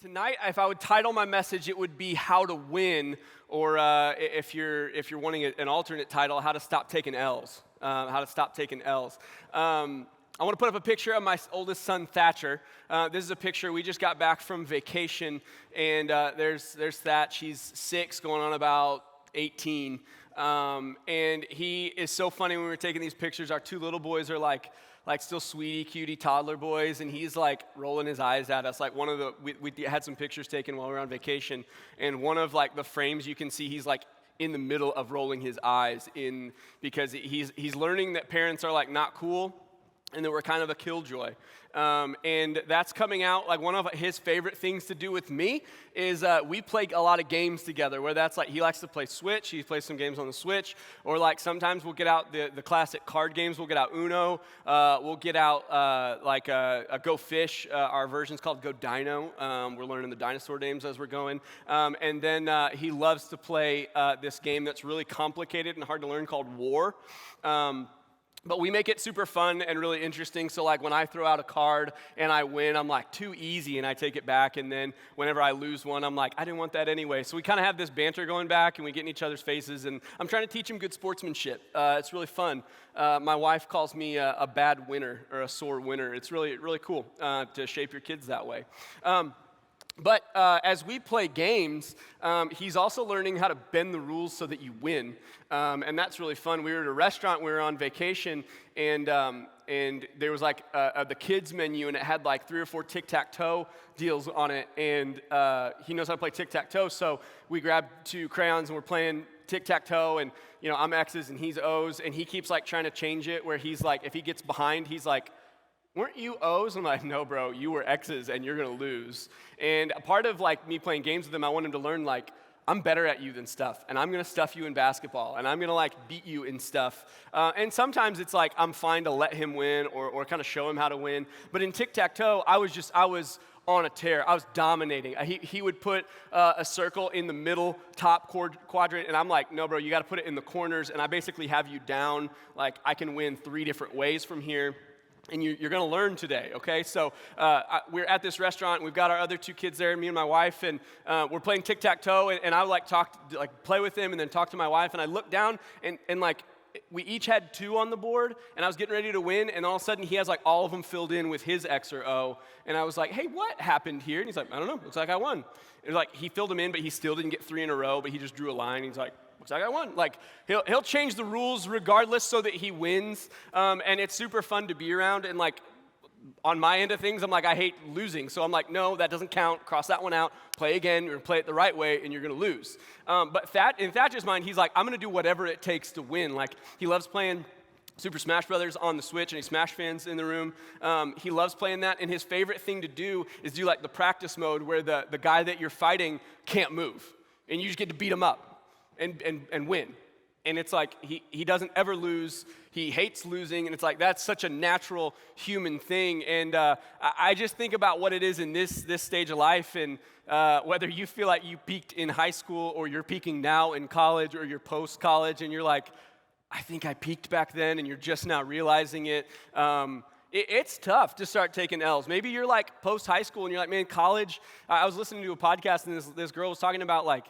Tonight, if I would title my message, it would be "How to Win," or if you're wanting an alternate title, "How to Stop Taking L's." How to stop taking L's. I want to put up a picture of my oldest son, Thatcher. This is a picture. We just got back from vacation, and there's Thatch. He's 6, going on about 18. And he is so funny when we were taking these pictures. Our 2 little boys are like still sweetie, cutie, toddler boys, and he's like rolling his eyes at us. Like we had some pictures taken while we were on vacation, and one of like the frames you can see he's like in the middle of rolling his eyes in because he's learning that parents are like not cool and that we're kind of a killjoy. And that's coming out, like one of his favorite things to do with me is we play a lot of games together, where that's like he likes to play Switch, he plays some games on the Switch, or like sometimes we'll get out the classic card games, we'll get out Uno, we'll get out a Go Fish, our version's called Go Dino, we're learning the dinosaur names as we're going, and then he loves to play this game that's really complicated and hard to learn called War. But we make it super fun and really interesting. So like when I throw out a card and I win, I'm like, too easy, and I take it back. And then whenever I lose one, I'm like, I didn't want that anyway. So we kind of have this banter going back, and we get in each other's faces. And I'm trying to teach him good sportsmanship. It's really fun. My wife calls me a bad winner or a sore winner. It's really, really cool to shape your kids that way. But as we play games, he's also learning how to bend the rules so that you win, and that's really fun. We were at a restaurant, we were on vacation, and there was like the kids menu, and it had like 3 or 4 tic-tac-toe deals on it, and he knows how to play tic-tac-toe, so we grabbed 2 crayons and we're playing tic-tac-toe, and you know, I'm X's and he's O's, and he keeps like trying to change it where he's like, if he gets behind, he's like, weren't you O's? I'm like, no, bro, you were X's and you're going to lose. And a part of like me playing games with him, I want him to learn like, I'm better at you than stuff, and I'm going to stuff you in basketball, and I'm going to like beat you in stuff. And sometimes it's like I'm fine to let him win or kind of show him how to win. But in tic-tac-toe, I was on a tear. I was dominating. He would put a circle in the middle top quadrant, and I'm like, no, bro, you got to put it in the corners, and I basically have you down. Like I can win 3 different ways from here. And you're going to learn today, okay? So we're at this restaurant. We've got our other 2 kids there, me and my wife, and we're playing tic-tac-toe. And I would play with him and then talk to my wife. And I looked down, and like we each had 2 on the board, and I was getting ready to win. And all of a sudden, he has like all of them filled in with his X or O. And I was like, hey, what happened here? And he's like, I don't know. Looks like I won. It was like he filled them in, but he still didn't get 3 in a row. But he just drew a line. He's like, looks like I won. Like he'll change the rules regardless so that he wins, and it's super fun to be around. And like on my end of things, I'm like, I hate losing, so I'm like, no, that doesn't count. Cross that one out. Play again. You're gonna play it the right way, and you're gonna lose. But in Thatcher's mind, he's like, I'm gonna do whatever it takes to win. Like he loves playing Super Smash Brothers on the Switch. Any Smash fans in the room? He loves playing that, and his favorite thing to do is do like the practice mode where the guy that you're fighting can't move, and you just get to beat him up. And win. And it's like he doesn't ever lose. He hates losing, and it's like that's such a natural human thing. And I just think about what it is in this stage of life, and whether you feel like you peaked in high school or you're peaking now in college or you're post-college, and you're like, I think I peaked back then, and you're just now realizing it. It's tough to start taking L's. Maybe you're like post-high school, and you're like, man, college. I was listening to a podcast, and this girl was talking about like,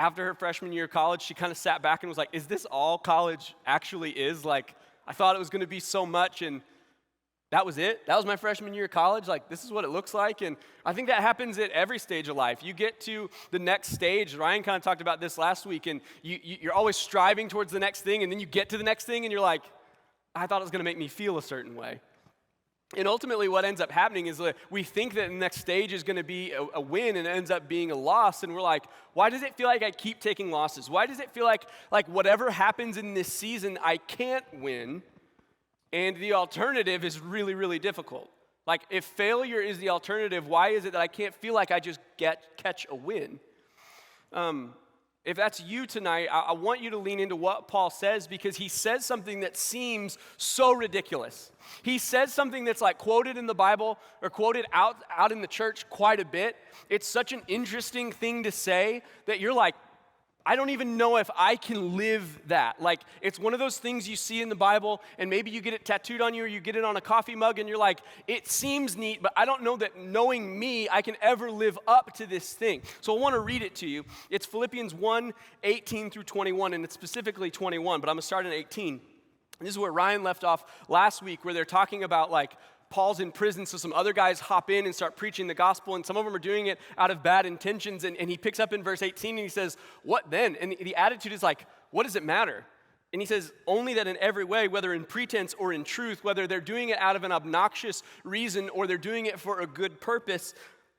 after her freshman year of college, she kind of sat back and was like, is this all college actually is? Like, I thought it was going to be so much, and that was it? That was my freshman year of college? Like, this is what it looks like? And I think that happens at every stage of life. You get to the next stage. Ryan kind of talked about this last week, and you're always striving towards the next thing, and then you get to the next thing, and you're like, I thought it was going to make me feel a certain way. And ultimately what ends up happening is we think that the next stage is going to be a win, and it ends up being a loss, and we're like, why does it feel like I keep taking losses? Why does it feel like whatever happens in this season, I can't win, and the alternative is really, really difficult? Like if failure is the alternative, why is it that I can't feel like I just catch a win? If that's you tonight, I want you to lean into what Paul says, because he says something that seems so ridiculous. He says something that's like quoted in the Bible or quoted out in the church quite a bit. It's such an interesting thing to say that you're like, I don't even know if I can live that. Like, it's one of those things you see in the Bible, and maybe you get it tattooed on you, or you get it on a coffee mug, and you're like, it seems neat, but I don't know that knowing me, I can ever live up to this thing. So I want to read it to you. It's Philippians 1, 18 through 21, and it's specifically 21, but I'm going to start in 18. This is where Ryan left off last week, where they're talking about, like, Paul's in prison, so some other guys hop in and start preaching the gospel, and some of them are doing it out of bad intentions, and he picks up in verse 18, and he says, what then? And the attitude is like, what does it matter? And he says, only that in every way, whether in pretense or in truth, whether they're doing it out of an obnoxious reason or they're doing it for a good purpose,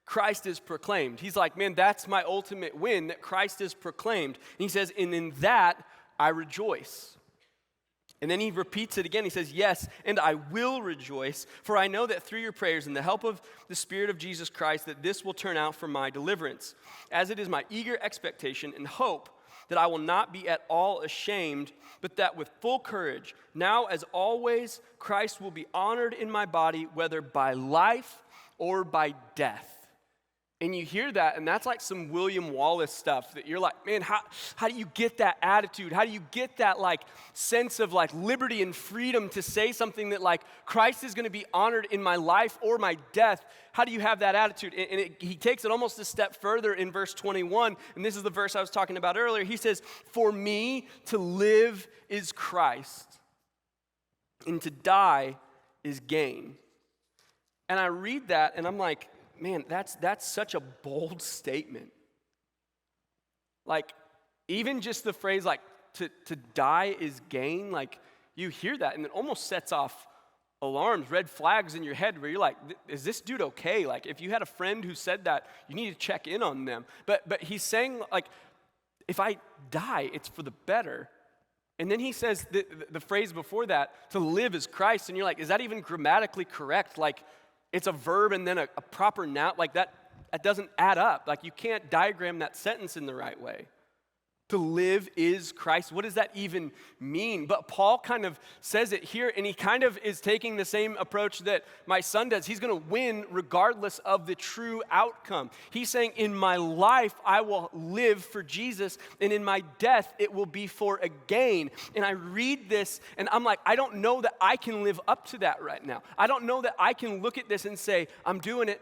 Christ is proclaimed. He's like, man, that's my ultimate win, that Christ is proclaimed. And he says, and in that I rejoice. And then he repeats it again. He says, yes, and I will rejoice, for I know that through your prayers and the help of the Spirit of Jesus Christ, that this will turn out for my deliverance, as it is my eager expectation and hope that I will not be at all ashamed, but that with full courage, now as always, Christ will be honored in my body, whether by life or by death. And you hear that, and that's like some William Wallace stuff that you're like, man, how do you get that attitude? How do you get that like sense of like liberty and freedom to say something that like Christ is going to be honored in my life or my death? How do you have that attitude? And he takes it almost a step further in verse 21, and this is the verse I was talking about earlier. He says, for me to live is Christ, and to die is gain. And I read that, and I'm like, man, that's such a bold statement. Like, even just the phrase, like, to die is gain, like, you hear that, and it almost sets off alarms, red flags in your head where you're like, is this dude okay? Like, if you had a friend who said that, you need to check in on them. But he's saying, like, if I die, it's for the better. And then he says the phrase before that, to live is Christ, and you're like, is that even grammatically correct? Like, it's a verb and then a proper noun. Like that doesn't add up. Like you can't diagram that sentence in the right way. To live is Christ. What does that even mean? But Paul kind of says it here, and he kind of is taking the same approach that my son does. He's going to win regardless of the true outcome. He's saying, in my life, I will live for Jesus, and in my death, it will be for a gain. And I read this, and I'm like, I don't know that I can live up to that right now. I don't know that I can look at this and say, I'm doing it.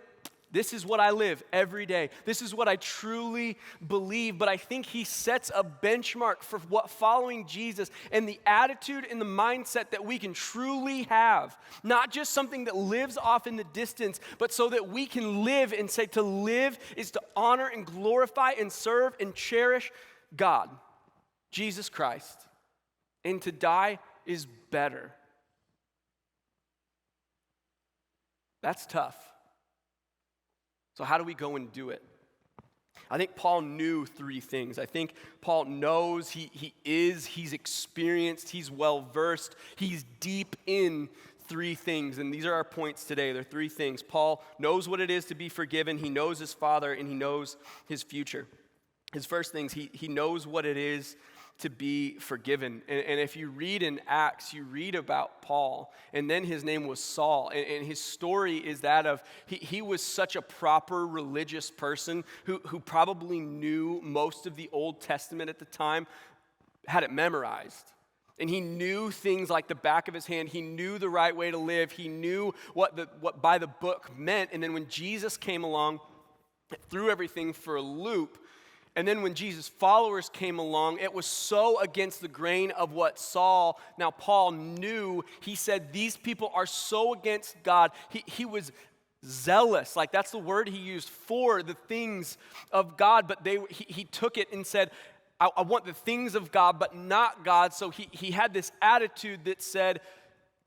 This is what I live every day. This is what I truly believe. But I think he sets a benchmark for what following Jesus and the attitude and the mindset that we can truly have. Not just something that lives off in the distance, but so that we can live and say to live is to honor and glorify and serve and cherish God, Jesus Christ. And to die is better. That's tough. So how do we go and do it? I think Paul knew three things. I think Paul knows he's experienced, he's well-versed, he's deep in three things. And these are our points today. There are three things. Paul knows what it is to be forgiven, he knows his Father, and he knows his future. His first things, he knows what it is to be forgiven. And if you read in Acts, you read about Paul, and then his name was Saul, and his story is that of, he was such a proper religious person who probably knew most of the Old Testament at the time, had it memorized. And he knew things like the back of his hand. He knew the right way to live. He knew what by the book meant. And then when Jesus came along, it threw everything for a loop. And then when Jesus' followers came along, it was so against the grain of what Paul knew. He said, these people are so against God. He was zealous, like that's the word he used for the things of God. But he took it and said, I want the things of God, but not God. So he had this attitude that said,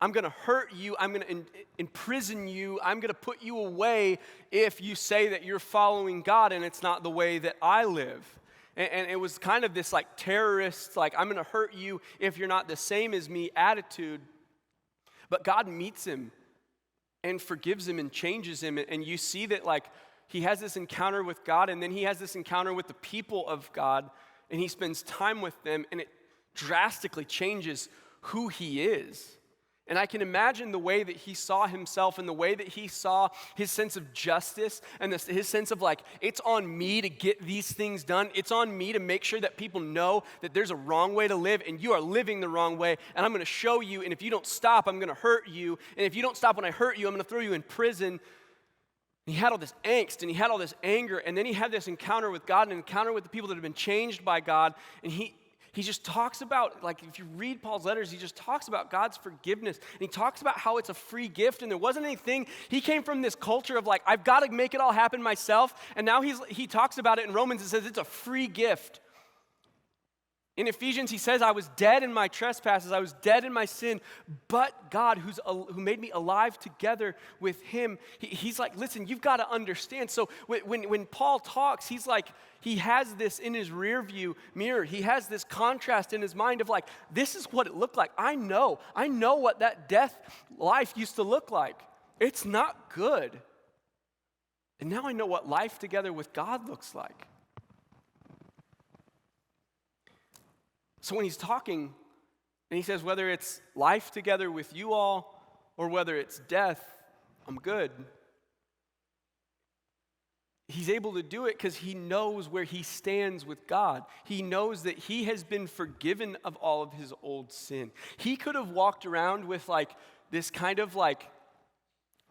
I'm going to hurt you, I'm going to imprison you, I'm going to put you away if you say that you're following God and it's not the way that I live. And it was kind of this like terrorist, like I'm going to hurt you if you're not the same as me attitude. But God meets him and forgives him and changes him. And you see that like he has this encounter with God, and then he has this encounter with the people of God, and he spends time with them, and it drastically changes who he is. And I can imagine the way that he saw himself and the way that he saw his sense of justice and his sense of like, it's on me to get these things done. It's on me to make sure that people know that there's a wrong way to live and you are living the wrong way. And I'm going to show you. And if you don't stop, I'm going to hurt you. And if you don't stop when I hurt you, I'm going to throw you in prison. And he had all this angst and he had all this anger. And then he had this encounter with God, an encounter with the people that have been changed by God. And he just talks about, like, if you read Paul's letters, he just talks about God's forgiveness. And he talks about how it's a free gift and there wasn't anything. He came from this culture of like, I've got to make it all happen myself. And now he talks about it in Romans and says it's a free gift. In Ephesians, he says, I was dead in my trespasses, I was dead in my sin, but God, who made me alive together with him, he's like, listen, you've got to understand. So when Paul talks, he's like, he has this in his rear view mirror. He has this contrast in his mind of like, this is what it looked like. I know what that death life used to look like. It's not good. And now I know what life together with God looks like. So when he's talking, and he says, whether it's life together with you all or whether it's death, I'm good. He's able to do it because he knows where he stands with God. He knows that he has been forgiven of all of his old sin. He could have walked around with like this kind of like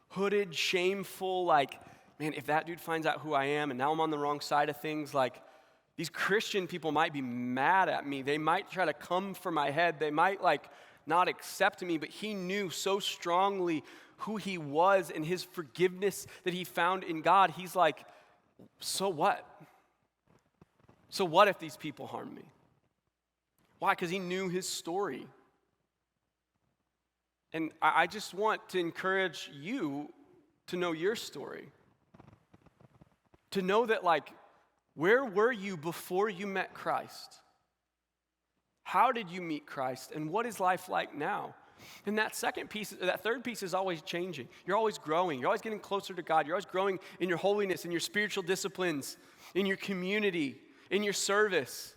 hooded, shameful, like, man, if that dude finds out who I am and now I'm on the wrong side of things, like, these Christian people might be mad at me. They might try to come for my head. They might like not accept me, but he knew so strongly who he was and his forgiveness that he found in God. He's like, so what? So what if these people harm me? Why? Because he knew his story. And I just want to encourage you to know your story. To know that like, where were you before you met Christ? How did you meet Christ? And what is life like now? And that third piece is always changing. You're always growing. You're always getting closer to God. You're always growing in your holiness, in your spiritual disciplines, in your community, in your service.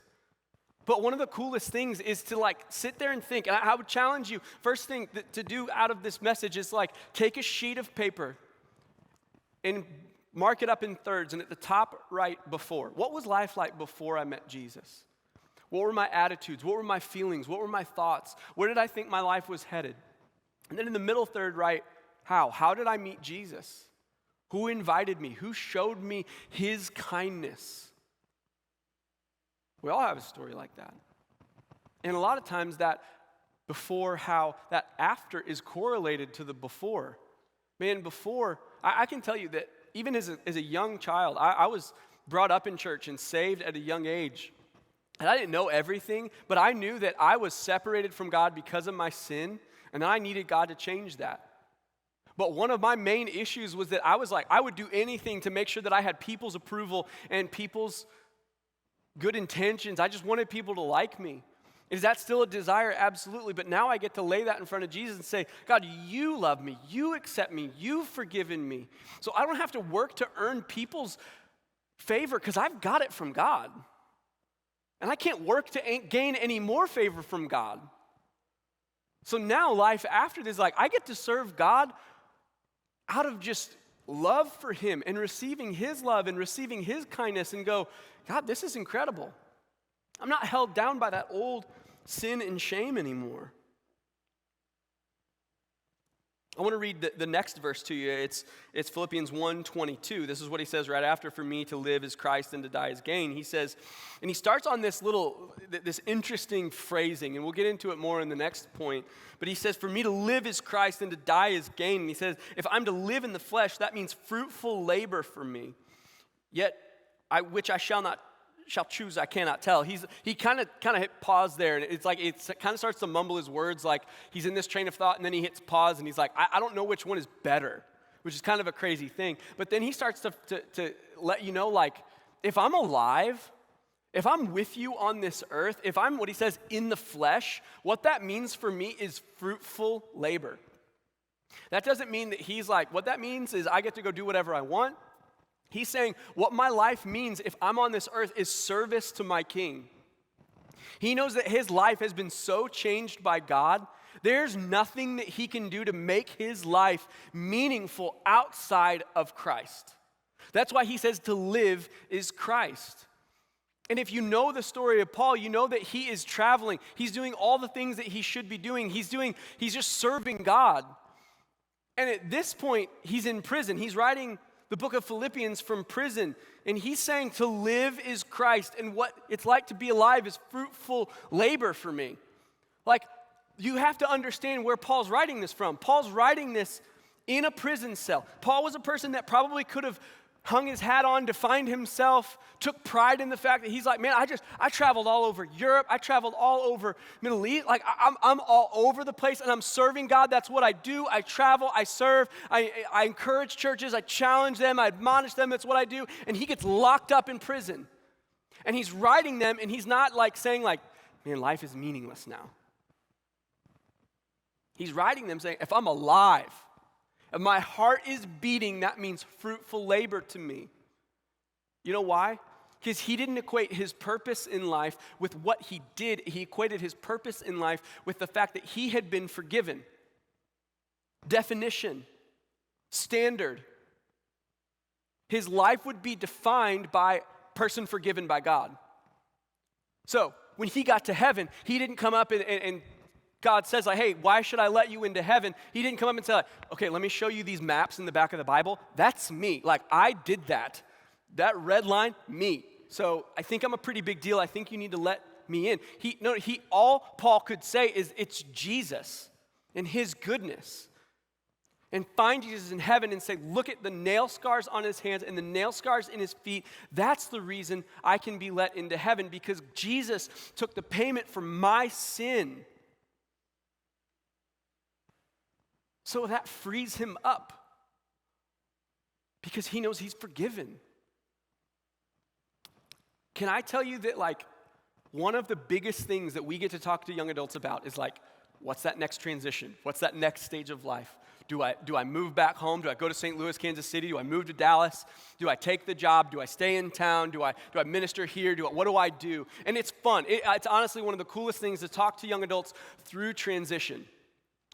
But one of the coolest things is to like sit there and think. And I would challenge you, first thing to do out of this message is like take a sheet of paper and mark it up in thirds, and at the top right before. What was life like before I met Jesus? What were my attitudes? What were my feelings? What were my thoughts? Where did I think my life was headed? And then in the middle third right, how? How did I meet Jesus? Who invited me? Who showed me his kindness? We all have a story like that. And a lot of times that before, how, that after is correlated to the before. Man, before, I can tell you that even as a young child, I was brought up in church and saved at a young age. And I didn't know everything, but I knew that I was separated from God because of my sin, and I needed God to change that. But one of my main issues was that I was like, I would do anything to make sure that I had people's approval and people's good intentions. I just wanted people to like me. Is that still a desire? Absolutely. But now I get to lay that in front of Jesus and say, God, you love me. You accept me. You've forgiven me. So I don't have to work to earn people's favor because I've got it from God. And I can't work to gain any more favor from God. So now life after this, like I get to serve God out of just love for him and receiving his love and receiving his kindness and go, God, this is incredible. I'm not held down by that old sin and shame anymore. I want to read the next verse to you. It's Philippians 1:22. This is what he says right after, for me to live is Christ and to die is gain. He says, and he starts on this interesting phrasing, and we'll get into it more in the next point. But he says, for me to live is Christ and to die is gain. And he says, if I'm to live in the flesh, that means fruitful labor for me. Yet, which I shall choose, I cannot tell. He kind of hit pause there, and it's like it kind of starts to mumble his words, like he's in this train of thought, and then he hits pause, and he's like, I don't know which one is better, which is kind of a crazy thing. But then he starts to let you know, like, if I'm alive, if I'm with you on this earth, if I'm, what he says, in the flesh, what that means for me is fruitful labor. That doesn't mean that he's like, what that means is I get to go do whatever I want. He's saying what my life means if I'm on this earth is service to my King. He knows that his life has been so changed by God There's nothing that he can do to make his life meaningful outside of Christ. That's why he says to live is Christ. And if you know the story of Paul, you know that he is traveling. He's doing all the things that he should be doing. He's just serving God. And at this point, he's in prison. He's writing the book of Philippians from prison. And he's saying to live is Christ. And what it's like to be alive is fruitful labor for me. Like, you have to understand where Paul's writing this from. Paul's writing this in a prison cell. Paul was a person that probably could have hung his hat on, defined himself, took pride in the fact that he's like, man, I traveled all over Europe. I traveled all over Middle East. Like, I'm all over the place, and I'm serving God. That's what I do. I travel. I serve. I encourage churches. I challenge them. I admonish them. That's what I do. And he gets locked up in prison. And he's writing them, and he's not like saying like, man, life is meaningless now. He's writing them saying, if I'm alive, if my heart is beating, that means fruitful labor to me. You know why? Because he didn't equate his purpose in life with what he did. He equated his purpose in life with the fact that he had been forgiven. Definition, standard. His life would be defined by person forgiven by God. So when he got to heaven, he didn't come up and God says like, hey, why should I let you into heaven? He didn't come up and say like, okay, let me show you these maps in the back of the Bible. That's me. Like, I did that. That red line, me. So I think I'm a pretty big deal. I think you need to let me in. All Paul could say is it's Jesus and his goodness. And find Jesus in heaven and say, look at the nail scars on his hands and the nail scars in his feet. That's the reason I can be let into heaven, because Jesus took the payment for my sin. So that frees him up because he knows he's forgiven. Can I tell you that like one of the biggest things that we get to talk to young adults about is like, what's that next transition? What's that next stage of life? Do I move back home? Do I go to St. Louis, Kansas City? Do I move to Dallas? Do I take the job? Do I stay in town? Do I minister here? What do I do? And it's fun. It's honestly one of the coolest things to talk to young adults through transition.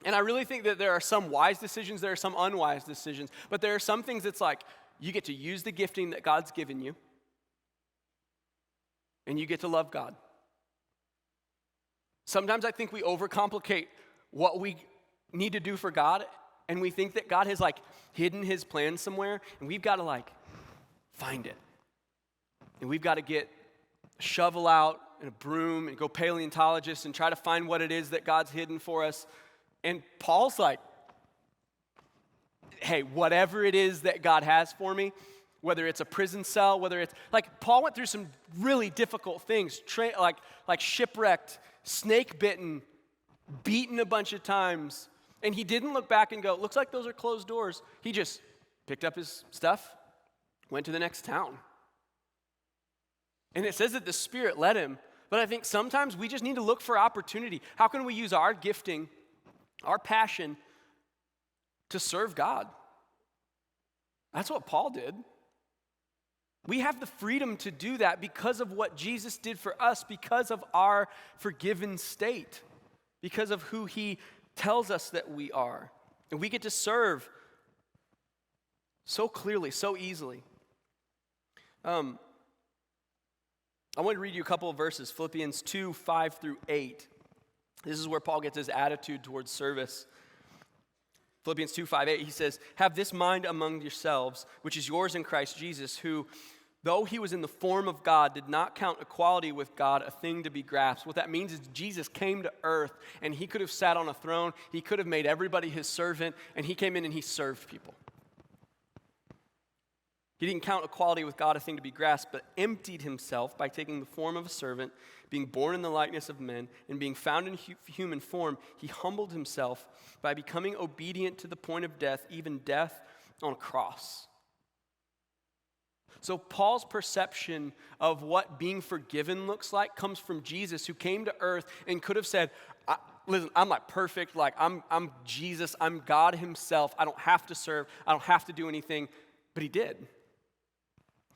And I really think that there are some wise decisions, there are some unwise decisions, but there are some things that's like, you get to use the gifting that God's given you, and you get to love God. Sometimes I think we overcomplicate what we need to do for God, and we think that God has like hidden his plan somewhere, and we've got to like find it. And we've got to get a shovel out and a broom and go paleontologist and try to find what it is that God's hidden for us. And Paul's like, hey, whatever it is that God has for me, whether it's a prison cell, whether it's, like Paul went through some really difficult things, like shipwrecked, snake bitten, beaten a bunch of times. And he didn't look back and go, looks like those are closed doors. He just picked up his stuff, went to the next town. And it says that the Spirit led him. But I think sometimes we just need to look for opportunity. How can we use our gifting, our passion, to serve God? That's what Paul did. We have the freedom to do that because of what Jesus did for us, because of our forgiven state, because of who he tells us that we are. And we get to serve so clearly, so easily. I want to read you a couple of verses, Philippians 2, 5 through 8. This is where Paul gets his attitude towards service. Philippians 2, 5, 8, he says, have this mind among yourselves, which is yours in Christ Jesus, who, though he was in the form of God, did not count equality with God a thing to be grasped. What that means is Jesus came to earth, and he could have sat on a throne, he could have made everybody his servant, and he came in and he served people. He didn't count equality with God a thing to be grasped, but emptied himself by taking the form of a servant, being born in the likeness of men, and being found in human form, he humbled himself by becoming obedient to the point of death, even death on a cross. So Paul's perception of what being forgiven looks like comes from Jesus, who came to earth and could have said, listen, I'm like perfect, like I'm Jesus, I'm God himself, I don't have to serve, I don't have to do anything, but he did.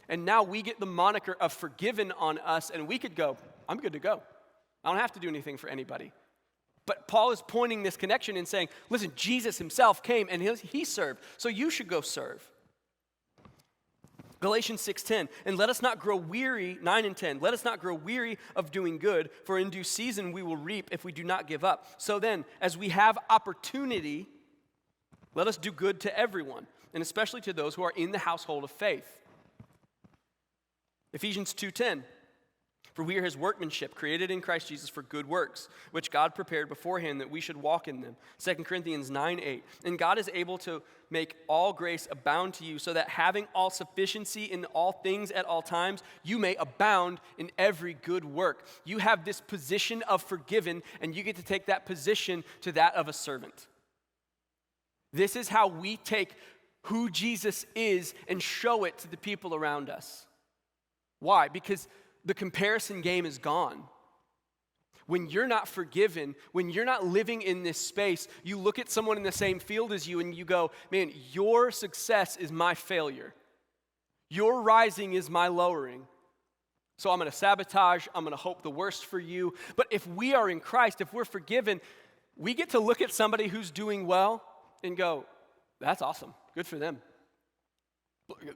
And now we get the moniker of forgiven on us, and we could go, I'm good to go. I don't have to do anything for anybody. But Paul is pointing this connection and saying, listen, Jesus himself came and he served, so you should go serve. Galatians 6:10, and let us not grow weary, 9 and 10, let us not grow weary of doing good, for in due season we will reap if we do not give up. So then, as we have opportunity, let us do good to everyone, and especially to those who are in the household of faith. Ephesians 2:10, for we are his workmanship, created in Christ Jesus for good works, which God prepared beforehand that we should walk in them. 2 Corinthians 9:8, and God is able to make all grace abound to you, so that having all sufficiency in all things at all times, you may abound in every good work. You have this position of forgiven, and you get to take that position to that of a servant. This is how we take who Jesus is and show it to the people around us. Why? Because the comparison game is gone. When you're not forgiven, when you're not living in this space, you look at someone in the same field as you and you go, man, your success is my failure. Your rising is my lowering. So I'm going to sabotage, I'm going to hope the worst for you. But if we are in Christ, if we're forgiven, we get to look at somebody who's doing well and go, that's awesome, good for them.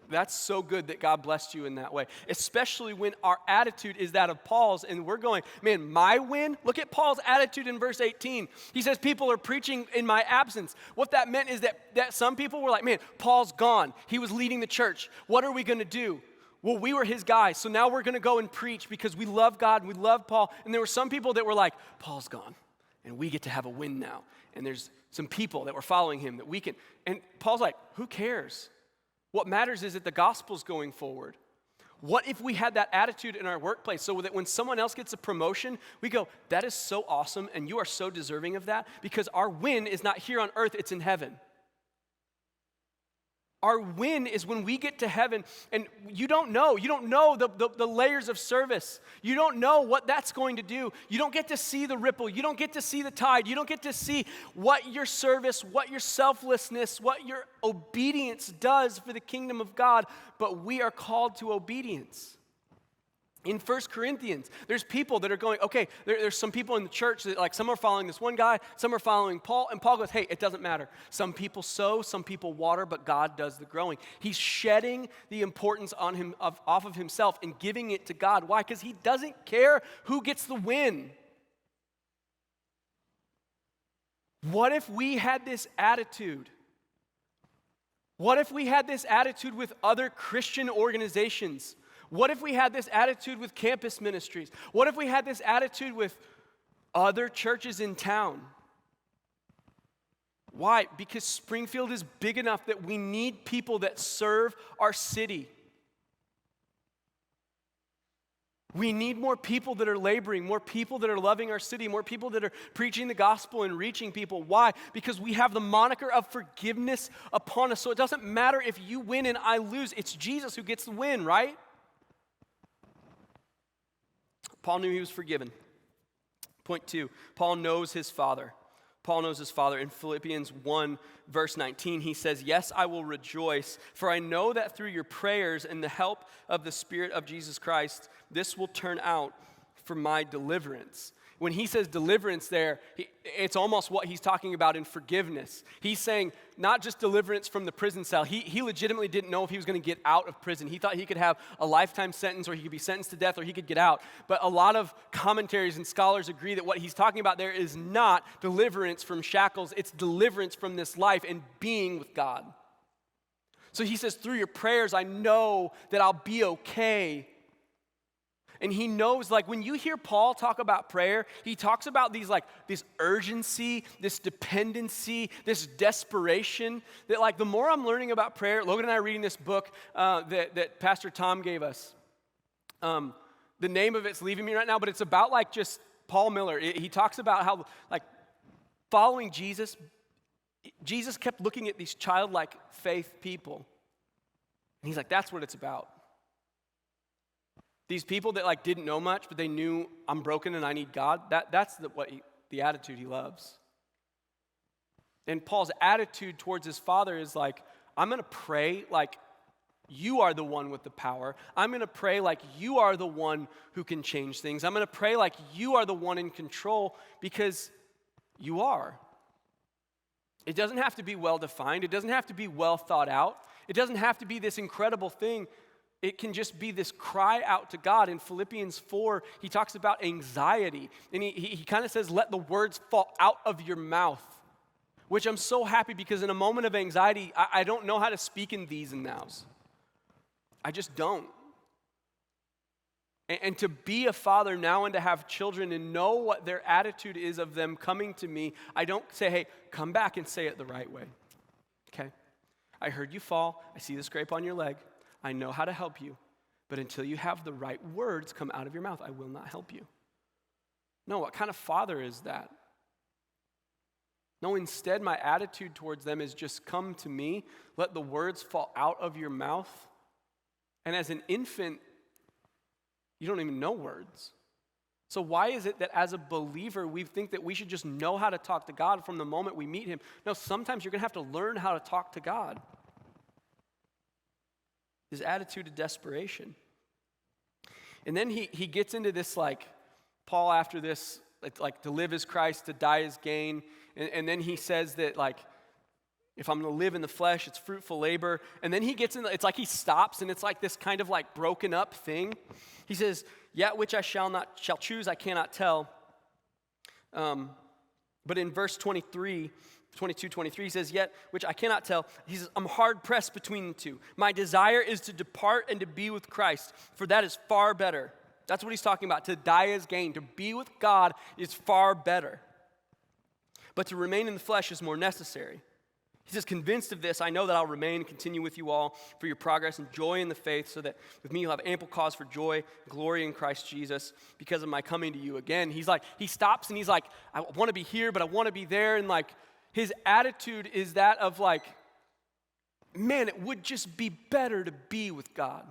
That's so good that God blessed you in that way, especially when our attitude is that of Paul's and we're going, man, my win? Look at Paul's attitude in verse 18. He says, people are preaching in my absence. What that meant is that some people were like, man, Paul's gone. He was leading the church. What are we going to do? Well, we were his guys, so now we're going to go and preach because we love God and we love Paul. And there were some people that were like, Paul's gone, and we get to have a win now. And there's some people that were following him that we can. And Paul's like, who cares? What matters is that the gospel's going forward. What if we had that attitude in our workplace so that when someone else gets a promotion, we go, that is so awesome and you are so deserving of that because our win is not here on earth, it's in heaven. Our win is when we get to heaven and you don't know the layers of service. You don't know what that's going to do. You don't get to see the ripple. You don't get to see the tide. You don't get to see what your service, what your selflessness, what your obedience does for the kingdom of God, but we are called to obedience. In 1 Corinthians, there's people that are going, okay, there's some people in the church that like some are following this one guy, some are following Paul, and Paul goes, hey, it doesn't matter. Some people sow, some people water, but God does the growing. He's shedding the importance on him off of himself and giving it to God. Why? Because he doesn't care who gets the win. What if we had this attitude? What if we had this attitude with other Christian organizations? What if we had this attitude with campus ministries? What if we had this attitude with other churches in town? Why? Because Springfield is big enough that we need people that serve our city. We need more people that are laboring, more people that are loving our city, more people that are preaching the gospel and reaching people. Why? Because we have the moniker of forgiveness upon us. So it doesn't matter if you win and I lose. It's Jesus who gets the win, right? Paul knew he was forgiven. Point 2, Paul knows his Father. Paul knows his Father. In Philippians 1, verse 19, he says, yes, I will rejoice, for I know that through your prayers and the help of the Spirit of Jesus Christ, this will turn out for my deliverance. When he says deliverance there, it's almost what he's talking about in forgiveness. He's saying not just deliverance from the prison cell. He legitimately didn't know if he was going to get out of prison. He thought he could have a lifetime sentence or he could be sentenced to death or he could get out. But a lot of commentaries and scholars agree that what he's talking about there is not deliverance from shackles. It's deliverance from this life and being with God. So he says, through your prayers, I know that I'll be okay. And he knows, like, when you hear Paul talk about prayer, he talks about this urgency, this dependency, this desperation, that, like, the more I'm learning about prayer, Logan and I are reading this book that Pastor Tom gave us. The name of it's leaving me right now, but it's about, like, just Paul Miller. He talks about how, like, following Jesus kept looking at these childlike faith people. And he's like, that's what it's about. These people that like didn't know much, but they knew I'm broken and I need God, that's the attitude he loves. And Paul's attitude towards his Father is like, I'm going to pray like you are the one with the power. I'm going to pray like you are the one who can change things. I'm going to pray like you are the one in control because you are. It doesn't have to be well defined. It doesn't have to be well thought out. It doesn't have to be this incredible thing. It can just be this cry out to God. In Philippians 4, he talks about anxiety. And he kind of says, let the words fall out of your mouth. Which I'm so happy because in a moment of anxiety, I don't know how to speak in these and nows. I just don't. And to be a father now and to have children and know what their attitude is of them coming to me, I don't say, hey, come back and say it the right way. Okay? I heard you fall. I see the scrape on your leg. I know how to help you. But until you have the right words come out of your mouth, I will not help you. No, what kind of father is that? No, instead, my attitude towards them is just come to me, let the words fall out of your mouth. And as an infant, you don't even know words. So why is it that as a believer, we think that we should just know how to talk to God from the moment we meet him? No, sometimes you're going to have to learn how to talk to God. His attitude of desperation. And then he gets into this, like, Paul after this, like to live is Christ, to die is gain. And then he says that, like, if I'm going to live in the flesh, it's fruitful labor. And then he gets in, it's like he stops, and it's like this kind of like broken up thing. He says, yet which I shall choose, I cannot tell. But in verse 22, 23, he says, yet which I cannot tell. He says, I'm hard pressed between the two. My desire is to depart and to be with Christ, for that is far better. That's what he's talking about. To die is gain. To be with God is far better. But to remain in the flesh is more necessary. He says, convinced of this, I know that I'll remain and continue with you all for your progress and joy in the faith, so that with me you'll have ample cause for joy, glory in Christ Jesus, because of my coming to you again. He's like, he stops and he's like, I want to be here, but I want to be there. And like, his attitude is that of like, man, it would just be better to be with God.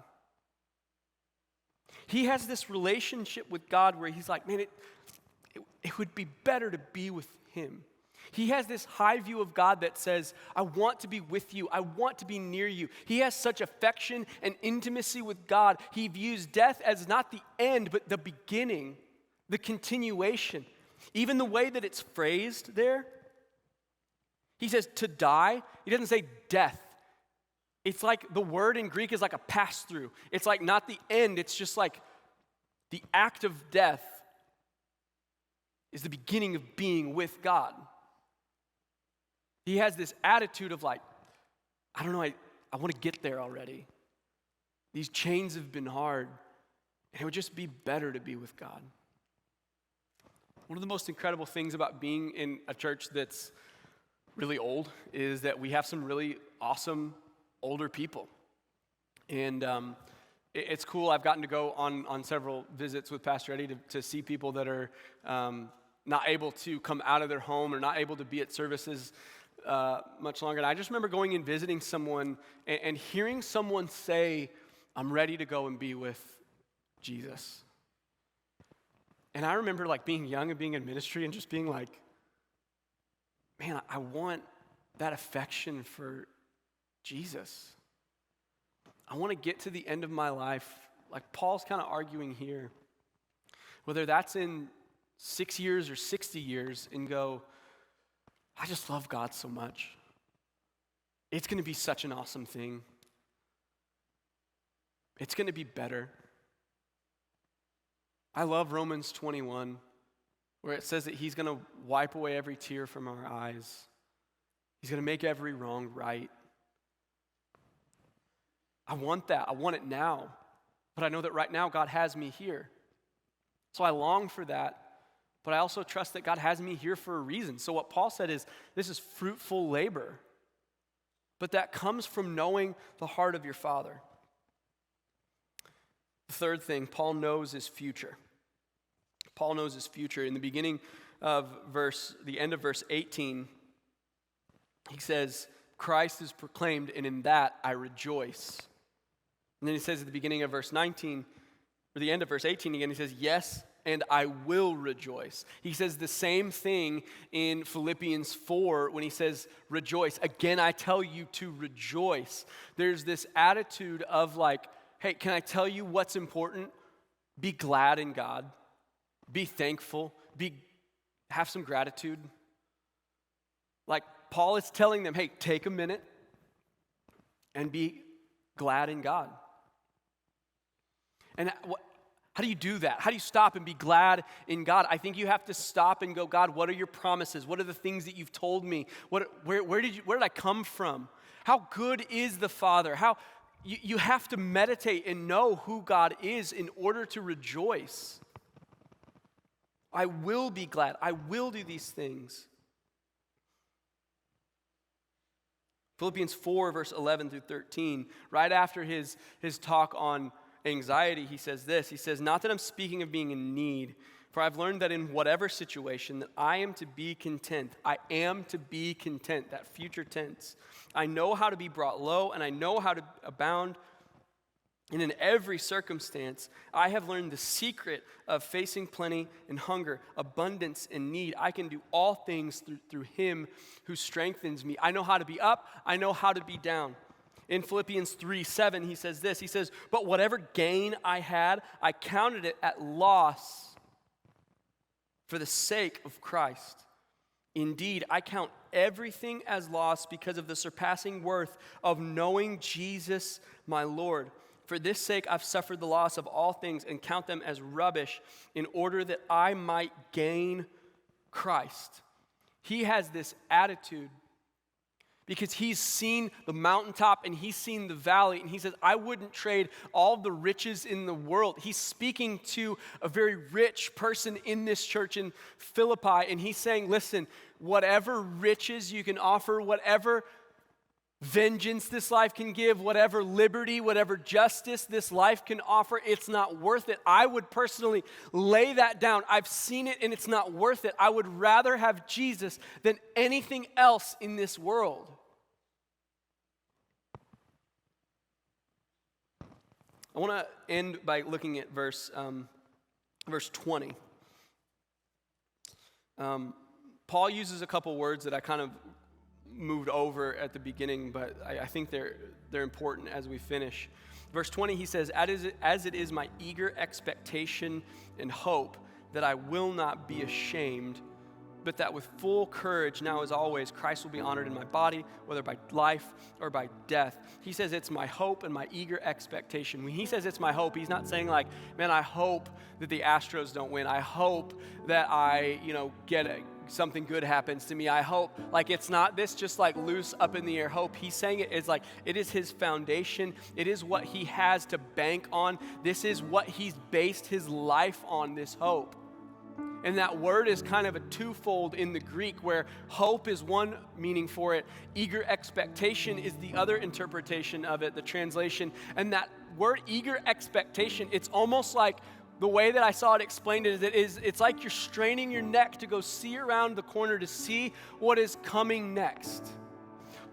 He has this relationship with God where he's like, man, it would be better to be with him. He has this high view of God that says, I want to be with you. I want to be near you. He has such affection and intimacy with God. He views death as not the end, but the beginning, the continuation. Even the way that it's phrased there, he says to die. He doesn't say death. It's like the word in Greek is like a pass-through. It's like not the end. It's just like the act of death is the beginning of being with God. He has this attitude of like, I don't know, I want to get there already. These chains have been hard, and it would just be better to be with God. One of the most incredible things about being in a church that's really old is that we have some really awesome older people. And it's cool. I've gotten to go on several visits with Pastor Eddie to see people that are not able to come out of their home or not able to be at services much longer. And I just remember going and visiting someone and hearing someone say, I'm ready to go and be with Jesus. And I remember like being young and being in ministry and just being like, man, I want that affection for Jesus. I want to get to the end of my life, like Paul's kind of arguing here, whether that's in 6 years or 60 years, and go, I just love God so much. It's going to be such an awesome thing. It's going to be better. I love Romans 21, where it says that he's going to wipe away every tear from our eyes. He's going to make every wrong right. I want that. I want it now. But I know that right now God has me here. So I long for that. But I also trust that God has me here for a reason. So what Paul said is, this is fruitful labor. But that comes from knowing the heart of your Father. The third thing, Paul knows his future. Paul knows his future. In the beginning of the end of verse 18, he says, Christ is proclaimed, and in that I rejoice. And then he says at the beginning of verse 19, or the end of verse 18 again, he says, yes, and I will rejoice. He says the same thing in Philippians 4 when he says rejoice. Again, I tell you to rejoice. There's this attitude of like, hey, can I tell you what's important? Be glad in God. Be thankful. Have some gratitude. Like Paul is telling them, hey, take a minute and be glad in God. And how do you do that? How do you stop and be glad in God? I think you have to stop and go, God, what are your promises? What are the things that you've told me? Where did I come from? How good is the Father? You have to meditate and know who God is in order to rejoice. I will be glad. I will do these things. Philippians 4, verse 11 through 13, right after his talk on anxiety, he says this. He says, not that I'm speaking of being in need, for I've learned that in whatever situation that I am to be content. I am to be content, that future tense. I know how to be brought low, and I know how to abound. And in every circumstance, I have learned the secret of facing plenty and hunger, abundance and need. I can do all things through him who strengthens me. I know how to be up. I know how to be down. In Philippians 3:7, he says this. He says, but whatever gain I had, I counted it at loss for the sake of Christ. Indeed, I count everything as loss because of the surpassing worth of knowing Jesus, my Lord. For this sake, I've suffered the loss of all things and count them as rubbish in order that I might gain Christ. He has this attitude because he's seen the mountaintop and he's seen the valley, and he says, I wouldn't trade all the riches in the world. He's speaking to a very rich person in this church in Philippi, and he's saying, listen, whatever riches you can offer, whatever vengeance this life can give, whatever liberty, whatever justice this life can offer, it's not worth it. I would personally lay that down. I've seen it and it's not worth it. I would rather have Jesus than anything else in this world. I want to end by looking at verse 20. Paul uses a couple words that I kind of moved over at the beginning, but I think they're important as we finish. Verse 20, he says, as it is my eager expectation and hope that I will not be ashamed, but that with full courage, now as always, Christ will be honored in my body, whether by life or by death. He says it's my hope and my eager expectation. When he says it's my hope, he's not saying like, man, I hope that the Astros don't win. I hope that I, get something good happens to me. I hope, like, it's not this just like loose up in the air hope. He's saying it is like, it is his foundation. It is what he has to bank on. This is what he's based his life on, this hope. And that word is kind of a twofold in the Greek, where hope is one meaning for it, eager expectation is the other interpretation of it, the translation. And that word eager expectation, it's almost like, the way that I saw it explained is it's like you're straining your neck to go see around the corner to see what is coming next.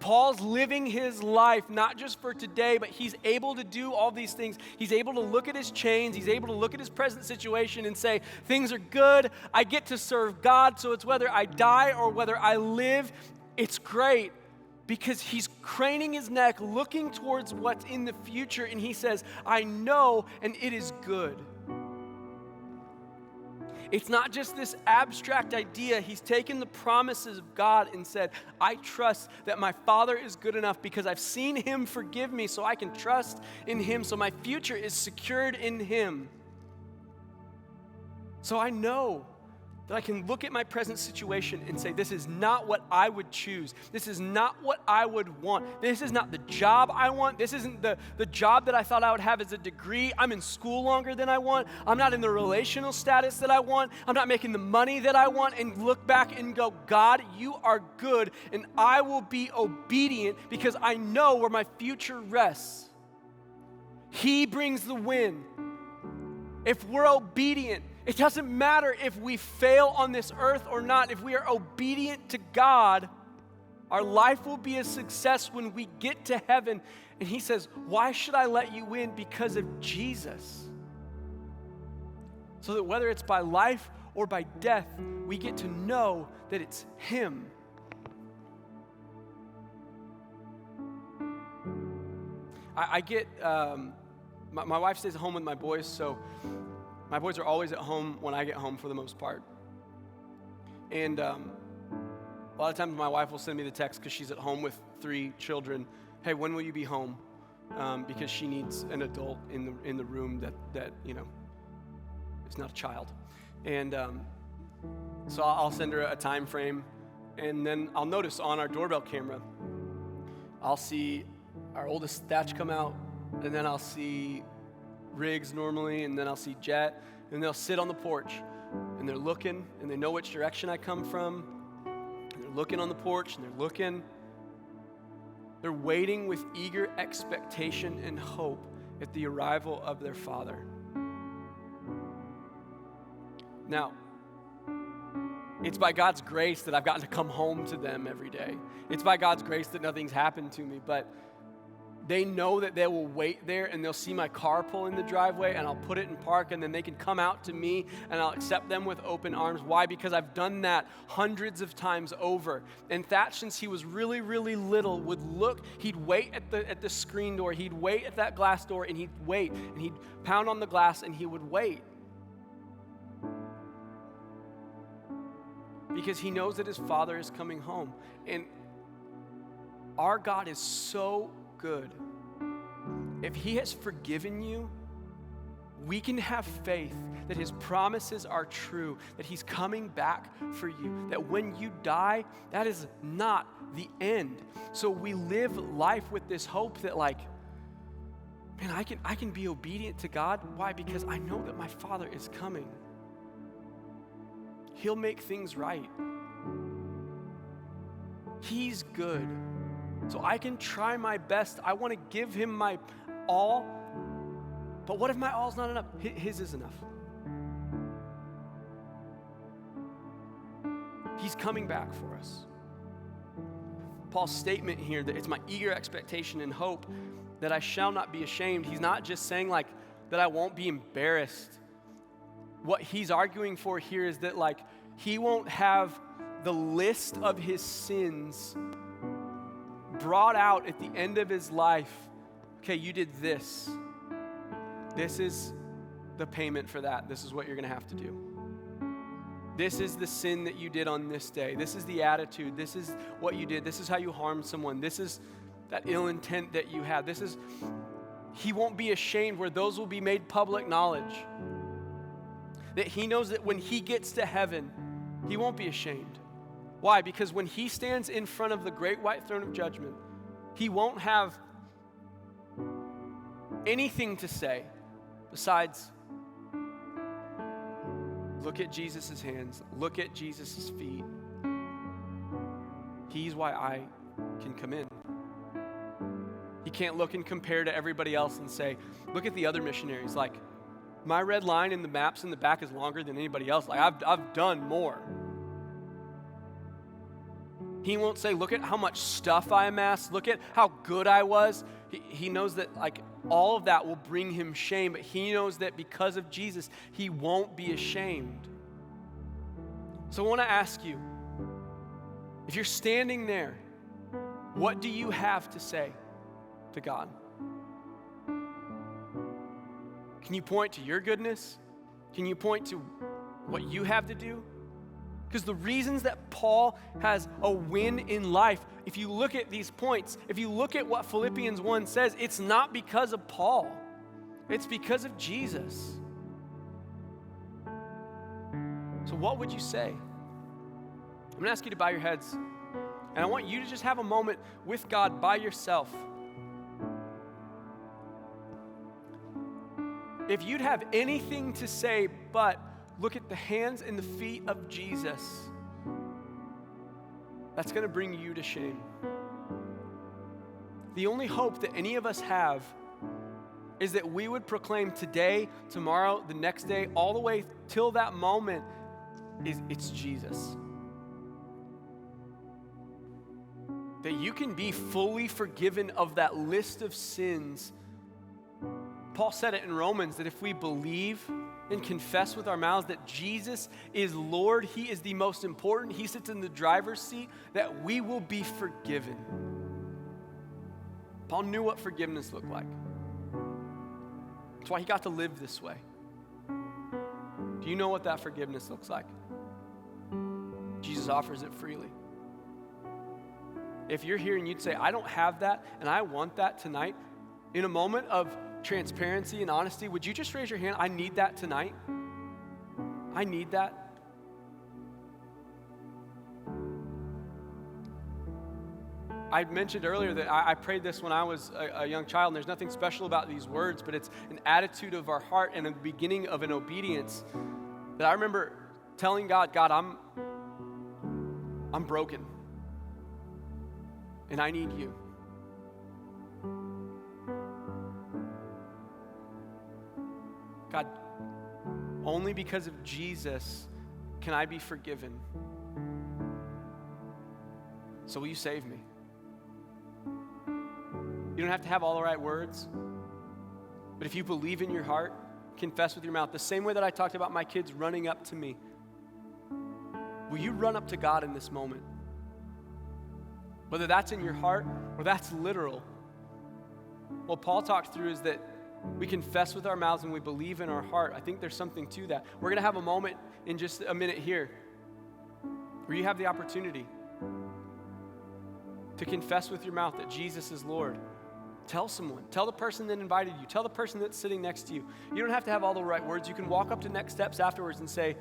Paul's living his life not just for today, but he's able to do all these things. He's able to look at his chains. He's able to look at his present situation and say, things are good. I get to serve God. So it's whether I die or whether I live, it's great. Because he's craning his neck, looking towards what's in the future. And he says, I know, and it is good. It's not just this abstract idea. He's taken the promises of God and said, I trust that my Father is good enough because I've seen him forgive me, so I can trust in him, so my future is secured in him. So I know that I can look at my present situation and say, this is not what I would choose. This is not what I would want. This is not the job I want. This isn't the job that I thought I would have as a degree. I'm in school longer than I want. I'm not in the relational status that I want. I'm not making the money that I want. And look back and go, God, you are good, and I will be obedient because I know where my future rests. He brings the win. If we're obedient, it doesn't matter if we fail on this earth or not. If we are obedient to God, our life will be a success when we get to heaven. And he says, why should I let you in? Because of Jesus. So that whether it's by life or by death, we get to know that it's him. I get, my wife stays at home with my boys, so my boys are always at home when I get home for the most part. And a lot of times my wife will send me the text because she's at home with 3 children. Hey, when will you be home? Because she needs an adult in the room that is not a child. And so I'll send her a time frame, and then I'll notice on our doorbell camera, I'll see our oldest Thatch come out, and then I'll see Riggs normally, and then I'll see Jet, and they'll sit on the porch, and they're looking, and they know which direction I come from, and they're looking on the porch, and they're looking. They're waiting with eager expectation and hope at the arrival of their father. Now, it's by God's grace that I've gotten to come home to them every day. It's by God's grace that nothing's happened to me, but they know that they will wait there and they'll see my car pull in the driveway and I'll put it in park, and then they can come out to me and I'll accept them with open arms. Why? Because I've done that hundreds of times over. And Thatch, since he was really, really little, would look, he'd wait at the screen door, he'd wait at that glass door, and he'd wait, and he'd pound on the glass and he would wait. Because he knows that his father is coming home. And our God is so good. If he has forgiven you, we can have faith that his promises are true, that he's coming back for you, that when you die, that is not the end. So we live life with this hope that man, I can be obedient to God. Why? Because I know that my Father is coming. He'll make things right. He's good. So I can try my best. I want to give him my all. But what if my all's not enough? His is enough. He's coming back for us. Paul's statement here that it's my eager expectation and hope that I shall not be ashamed. He's not just saying that I won't be embarrassed. What he's arguing for here is that he won't have the list of his sins brought out at the end of his life. Okay, you did this. This is the payment for that. This is what you're going to have to do. This is the sin that you did on this day. This is the attitude. This is what you did. This is how you harmed someone. This is that ill intent that you had. He won't be ashamed, where those will be made public knowledge. That he knows that when he gets to heaven, he won't be ashamed. Why? Because when he stands in front of the great white throne of judgment, he won't have anything to say besides, look at Jesus' hands, look at Jesus' feet. He's why I can come in. He can't look and compare to everybody else and say, look at the other missionaries. My red line in the maps in the back is longer than anybody else. I've done more. He won't say, look at how much stuff I amassed. Look at how good I was. He knows that all of that will bring him shame, but he knows that because of Jesus, he won't be ashamed. So I want to ask you, if you're standing there, what do you have to say to God? Can you point to your goodness? Can you point to what you have to do? Because the reasons that Paul has a win in life, if you look at these points, if you look at what Philippians 1 says, it's not because of Paul. It's because of Jesus. So what would you say? I'm going to ask you to bow your heads. And I want you to just have a moment with God by yourself. If you'd have anything to say but look at the hands and the feet of Jesus, that's going to bring you to shame. The only hope that any of us have is that we would proclaim today, tomorrow, the next day, all the way till that moment, it's Jesus. That you can be fully forgiven of that list of sins. Paul said it in Romans that if we believe and confess with our mouths that Jesus is Lord, he is the most important, he sits in the driver's seat, that we will be forgiven. Paul knew what forgiveness looked like. That's why he got to live this way. Do you know what that forgiveness looks like? Jesus offers it freely. if you're here and you'd say, I don't have that and I want that tonight, in a moment of transparency and honesty, would you just raise your hand? I need that tonight. I need that. I mentioned earlier that I prayed this when I was a young child, and there's nothing special about these words, but it's an attitude of our heart and a beginning of an obedience that I remember telling God, God, I'm broken, and I need you. God, only because of Jesus can I be forgiven. So will you save me? You don't have to have all the right words, but if you believe in your heart, confess with your mouth, the same way that I talked about my kids running up to me, will you run up to God in this moment? Whether that's in your heart or that's literal. What Paul talked through is that we confess with our mouths and we believe in our heart. I think there's something to that. We're going to have a moment in just a minute here where you have the opportunity to confess with your mouth that Jesus is Lord. Tell someone. Tell the person that invited you. Tell the person that's sitting next to you. You don't have to have all the right words. You can walk up to next steps afterwards and say,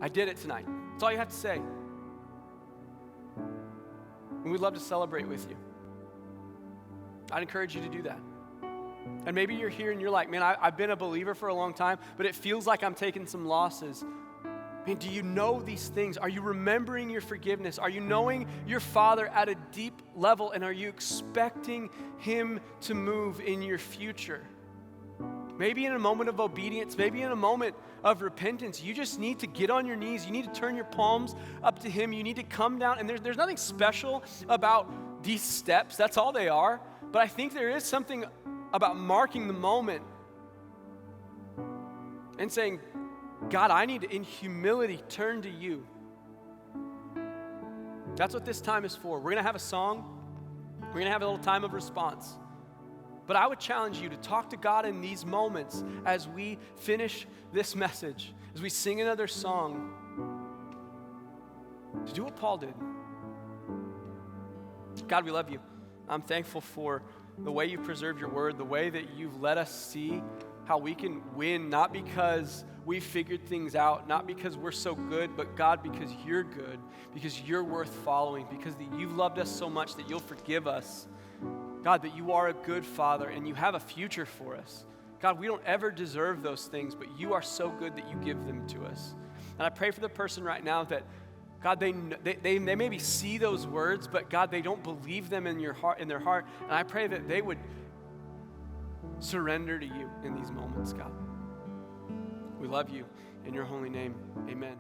I did it tonight. That's all you have to say. And we'd love to celebrate with you. I'd encourage you to do that. And maybe you're here and you're like, man, I've been a believer for a long time, but it feels like I'm taking some losses. Man, do you know these things? Are you remembering your forgiveness? Are you knowing your Father at a deep level? And are you expecting Him to move in your future? Maybe in a moment of obedience, maybe in a moment of repentance, you just need to get on your knees. You need to turn your palms up to Him. You need to come down. And there's nothing special about these steps. That's all they are. But I think there is something about marking the moment and saying, God, I need to, in humility, turn to you. That's what this time is for. We're going to have a song. We're going to have a little time of response. But I would challenge you to talk to God in these moments as we finish this message, as we sing another song, to do what Paul did. God, we love you. I'm thankful for the way you've preserved your word, the way that you've let us see how we can win, not because we figured things out, not because we're so good, but God, because you're good, because you're worth following, because you've loved us so much that you'll forgive us. God, that you are a good Father and you have a future for us. God, we don't ever deserve those things, but you are so good that you give them to us. And I pray for the person right now that, God, they maybe see those words, but God, they don't believe them in their heart. And I pray that they would surrender to you in these moments, God. We love you. In your holy name, amen.